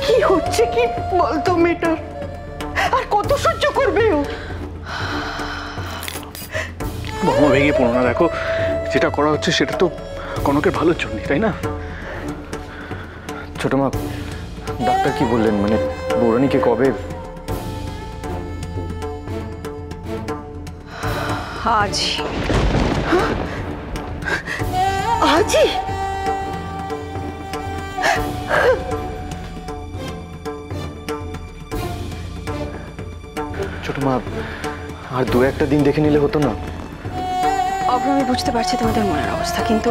কি হচ্ছে কি বলতো মেয়েটার? আর কত সহ্য করবে ও? বৌমা ভেঙে পড়ো না, দেখো যেটা করা হচ্ছে সেটা তো কনকের ভালোর জন্যই, তাই না? ছোট মা, ডাক্তার কি বললেন, মানে বৌরানীকে কবে? আজই। আজই? ছোট মা, আর দু একটা দিন দেখে নিলে হতো না? অভ্র, আমি বুঝতে পারছি তোমাদের মনের অবস্থা, কিন্তু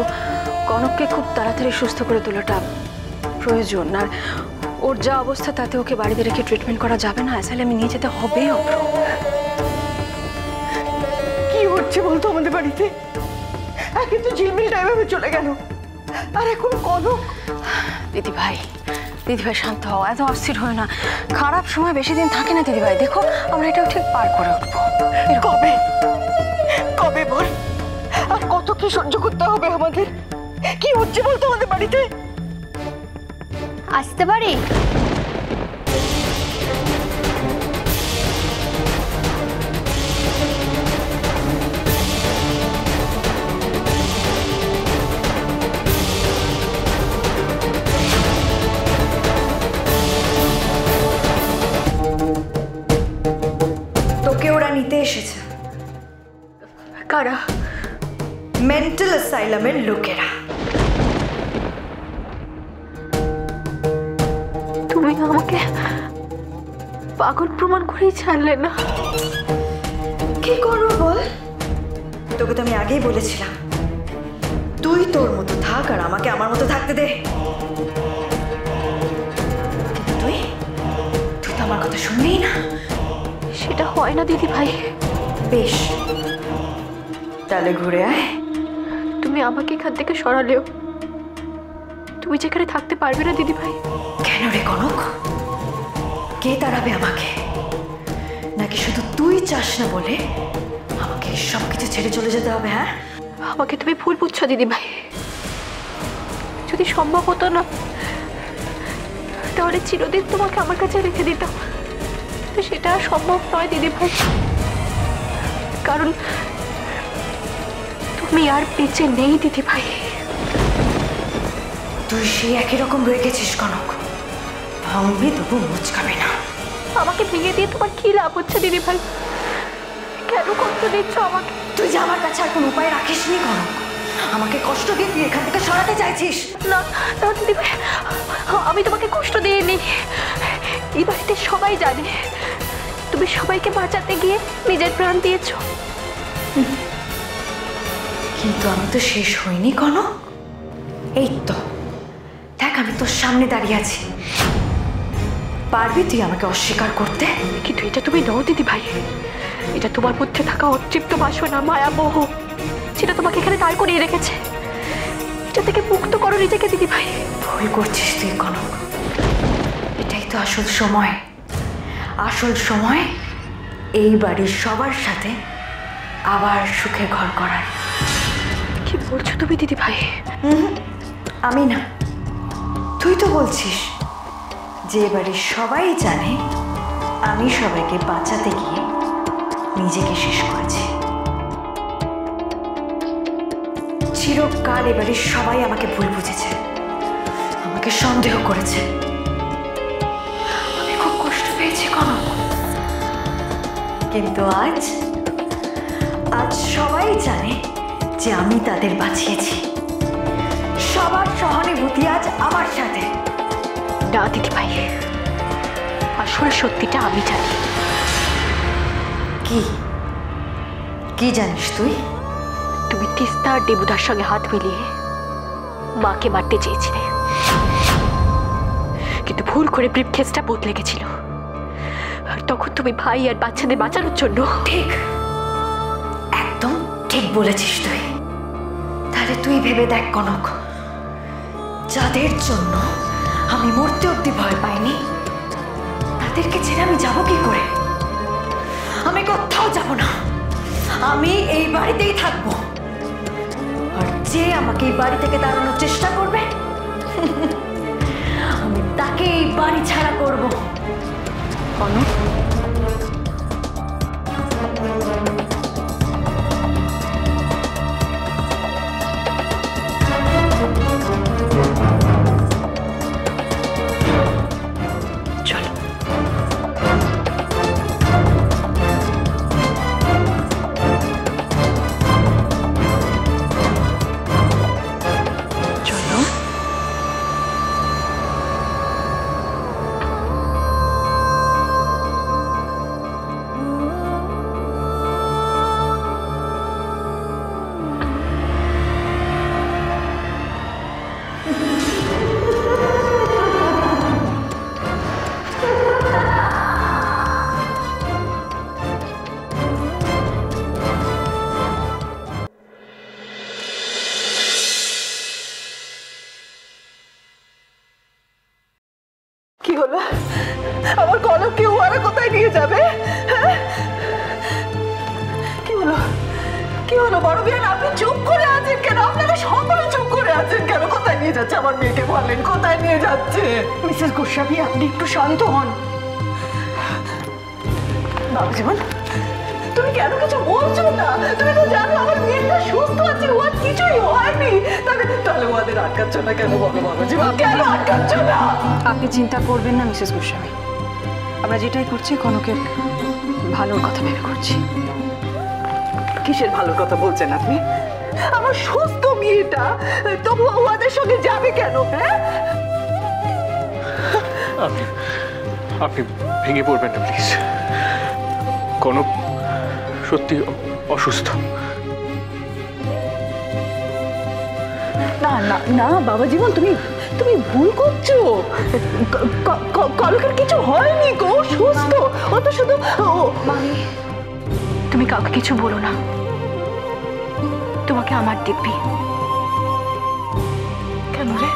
কনককে খুব তাড়াতাড়ি সুস্থ করে তোলাটা প্রয়োজন। আর ওর যা অবস্থা তাতে ওকে বাড়িতে রেখে ট্রিটমেন্ট করা যাবে না, আসলে আমি নিয়ে যেতে হবে। অভ্র, কি হচ্ছে বলতো আমাদের বাড়িতে? আগে তো ঝিলমিলটা এভাবে চলে গেল, আর এখন কনক। দিদিভাই শান্ত হও, এত অস্থির হয় না। খারাপ সময় বেশি দিন থাকে না দিদিভাই, দেখো আমরা এটাও ঠিক পার করে উঠবো। কবে কবে বল? আর কত কি সহ্য করতে হবে আমাদের? কি হচ্ছে বলতো আমাদের বাড়িতে? আসতে পারি? তোকে ওরা নিতে এসেছে। কারা? মেন্টাল অ্যাসাইলামের লোকেরা। তুমি আমাকে পাগল প্রমাণ করেই ছাড়লে না। কি করবো বল? তোকে তো আমি আগেই বলেছিলাম, তুই তোর মতো থাক আর আমাকে আমার মতো থাকতে দে। তুই তুই তো আমার কথা শুনবি না। সেটা হয় না দিদিভাই। বেশ, তাহলে ঘুরে আয়। তুমি আমাকে এখান থেকে সরালেও তুমি যেখানে থাকতে পারবে না দিদিভাই। কেন রে কনক? কে তাড়াবে আমাকে? নাকি শুধু তুই চাস না বলে আমাকে সবকিছু ছেড়ে চলে যেতে হবে? হ্যাঁ, আমাকে তুমি ভুল বুঝছো দিদিভাই। যদি সম্ভব হতো না তাহলে চিরদিন তোমাকে আমার কাছে রেখে দিতাম, তো সেটা সম্ভব নয় দিদিভাই, কারণ তুমি আর বেঁচে নেই দিদিভাই। তুই সেই একই রকম রয়ে গেছিস কনক, ভাঙবি তবু মুচকাবে না। আমাকে ভেঙে দিয়ে তোমার কি লাভ হচ্ছে দিদিভাই? কেন কষ্ট দিচ্ছ আমাকে? তুই যে আমার কাছে আর কোনো উপায় রাখিস নি কনক, আমাকে কষ্ট দিয়ে তুই এখান থেকে সরাতে চাইছিস। না না দিদিভাই, আমি তোমাকে কষ্ট দিইনি। এই বাড়িতে সবাই জানে তুমি সবাইকে বাঁচাতে গিয়ে নিজের প্রাণ দিয়েছ। কিন্তু আমি তো শেষ হইনি কনক। এই তো দেখ, আমি তোর সামনে দাঁড়িয়ে আছি। পারবি তুই আমাকে অস্বীকার করতে? কিন্তু এটা তুমি নও দিদিভাই, এটা তোমার মধ্যে থাকা অতৃপ্ত বাসনা, মায়া, মোহ, যেটা তোমাকে এখানে দাঁড় করিয়ে রেখেছে। এটা থেকে মুক্ত করো নিজেকে দিদিভাই। ভুল করছিস তুই কনক, এটাই তো আসল সময়। আসল সময় এই বাড়ির সবার সাথে আবার সুখে ঘর করার। কি বলছো তুমি দিদিভাই? আমি না, তুই তো বলছিস যে বাড়ির সবাই জানে আমি সবাইকে বাঁচাতে গিয়ে নিজেকে শেষ করেছি। চিরকাল এবারের সবাই আমাকে ভুল বুঝেছে, আমাকে সন্দেহ করেছে। আমি খুব কষ্ট পেয়েছি কনক, কিন্তু আজ সবাই জানে যে আমি তাদের বাঁচিয়েছি। সবার সহানুভূতি আজ আমার সাথে। না দিদিভাই, আসল সত্যিটা আমি জানি। কি কি জানিস তুই? তুমি তিস্তা আর দেবুদার সঙ্গে হাত মিলিয়ে মাকে মারতে চেয়েছিলে, কিন্তু ভুল করে ব্রিফকেসটা বদলে গেছিল। আর তখন তুমি ভাই আর বাচ্চাদের বাঁচানোর জন্য। ঠিক, একদম ঠিক বলেছিস তুই। তাহলে তুই ভেবে দেখ কনক, যাদের জন্য আমি মরতে অব্দি ভয় পাইনি, তাদেরকে ছেড়ে আমি যাবো কি করে? আমি কোথাও যাব না, আমি এই বাড়িতেই থাকবো। আর যে আমাকে এই বাড়ি থেকে তাড়ানোর চেষ্টা করবে, আমি তাকে এই বাড়ি ছাড়া করব। কনক, চলো। চলো। কি হলো? আমার কনককে ওরা কোথায় নিয়ে যাবে? হ্যাঁ, কি হলো? কি হলো বড় বিয়ান? আপনি চুপ করে আছেন কেন? আপনারা সকলে চুপ করে আছেন কেন? কোথায় নিয়ে যাচ্ছে আমার মেয়েকে? বলেন কোথায় নিয়ে যাচ্ছে? মিসেস গোস্বামী, আপনি একটু শান্ত হন। বাবুজীবন, তুমি কেন কিছু বলছো না? তুমি তো জানো আমার মেয়েটা সুস্থ আছে, ওর কিছুই হয়নি। তাহলে ওদের আটকাচ্ছ না কেন? বলো বাবুজীবন, কেন আটকাচ্ছ না? আপনি চিন্তা করবেন না মিসেস গোস্বামী, আমরা যেটাই করছি কনকের ভালোর কথা ভেবে করছি। কিসের ভালোর কথা বলছেন আপনি? আমার সুস্থ মেয়েটা তবু ওদের সঙ্গে যাবে কেন? হ্যাঁ, আপনি ভেঙে পড়বেন না প্লিজ। কনক সত্যি অসুস্থ। না না না বাবা জীবন, তুমি ভুল করছো। কনকের কিছু হয়নি গো, সুস্থ। ও তো শুধু মামি, তুমি কাউকে কিছু বলো না, তোমাকে আমার দিব্যি। কেন রে?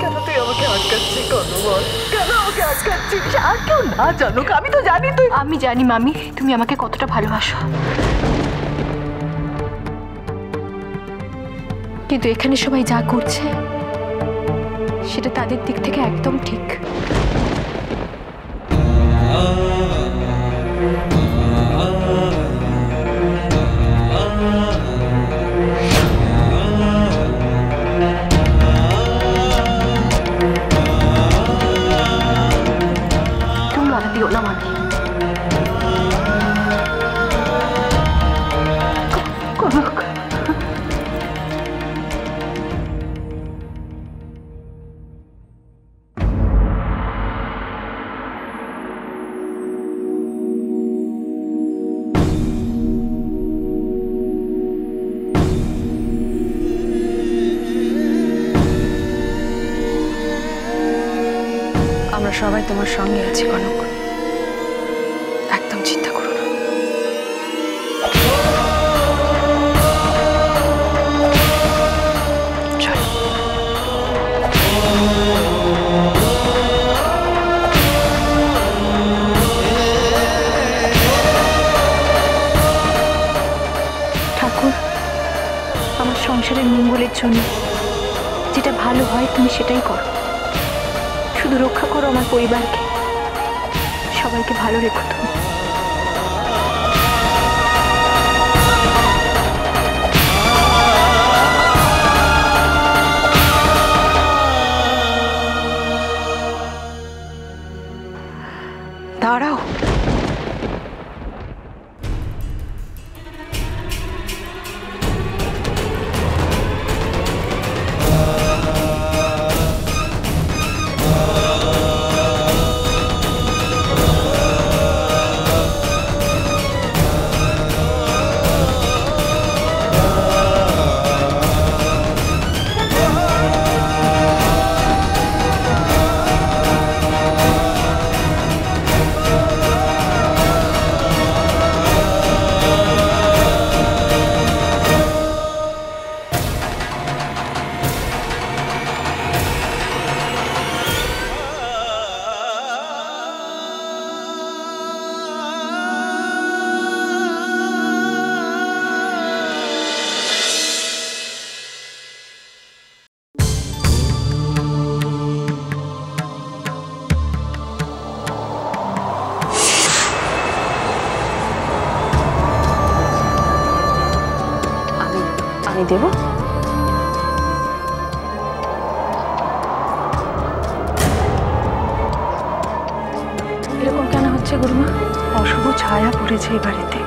কেন তুই আমাকে আটকাচ্ছিস? বল, কেন আমাকে আটকাচ্ছিস? আর কেউ না জানুক, আমি তো জানি তুই। আমি জানি মামি তুমি আমাকে কতটা ভালোবাসো, কিন্তু এখানে সবাই যা করছে সেটা তাদের দিক থেকে একদম ঠিক। তুমি বাধা দিও না মামি। কনক, আমরা সবাই তোমার সঙ্গে আছি কনক, একদম চিন্তা করো না। চলো। ঠাকুর, আমার সংসারের মঙ্গলের জন্য যেটা ভালো হয় তুমি সেটাই করো। শুধু রক্ষা করো আমার পরিবারকে, সবাইকে ভালো রেখো তুমি। দাঁড়াও, আমি দেব। এরকম কেন হচ্ছে গুরুমা? অশুভ ছায়া পড়েছে এই বাড়িতে।